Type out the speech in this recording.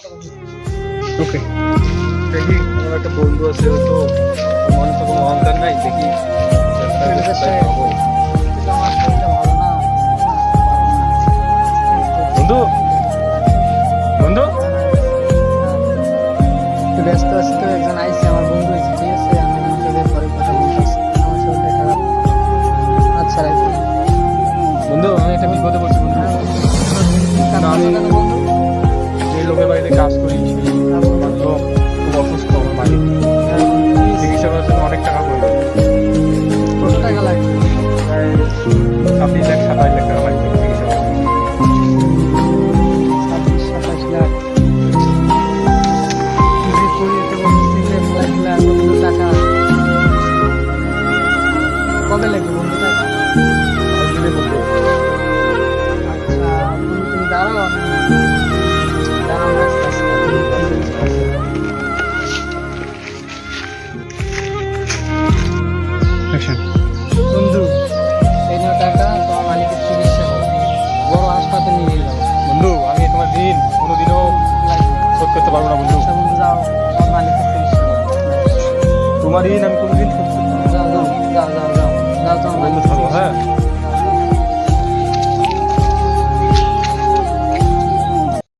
ওকে, দেখি আমার একটা বন্ধু আছে, ও তো মনে তো কোনো অহংকার নাই, দেখি চেষ্টা করে পাবো। আমার শরীরটা ভালো না। বন্ধু, বন্ধু, একটু ব্যস্ত আছি তো, একজন আইসে আমার বন্ধু হয়েছে, ঠিক আছে? আমি তোদের পরে কথা বলতেছি, আমার শরীরটা খারাপ। আচ্ছা রাখি। বন্ধু, আমি একটা বিপদে পড়ছি বন্ধু। কেন বন্ধু? যে লোকের বাড়িতে কাজ করি সেই আমার লোক খুব অসুস্থ, আমার মালিক। চিকিৎসা করার জন্য অনেক টাকা পড়বে, কত টাকা লাগবে? প্রায় 26 লাখ 27 লাখ টাকা লাগবে চিকিৎসা করার জন্য। 26-27 লাখ। কি যে করি, এতে বলতেছি যে খেলাধুলা কতগুলো টাকা। কবে লাগবে বন্ধু টাকা? একদিনের মধ্যে। আচ্ছা তুমি দাঁড়াও, আমি দাঁড়াও না, আস্তে আস্তে কি জিনিস আছে। বন্ধু, এই নাও টাকা, তোমার মালিকের চিকিৎসা করো, বড় হাসপাতালে নিয়ে যাও। বন্ধু, আমি তোমার ঋণ কোনোদিনও শোধ করতে পারবো না বন্ধু। আচ্ছা বন্ধু, যাও, তোমার মালিকের চিকিৎসা করো। তোমার ঋণ আমি কোনোদিন শোধ করতে পারবো না। যাও যাও যাও যাও যাও যাও, তোমার বন্ধু মালিকের থাকো, চিকিৎসা হ্যাঁ।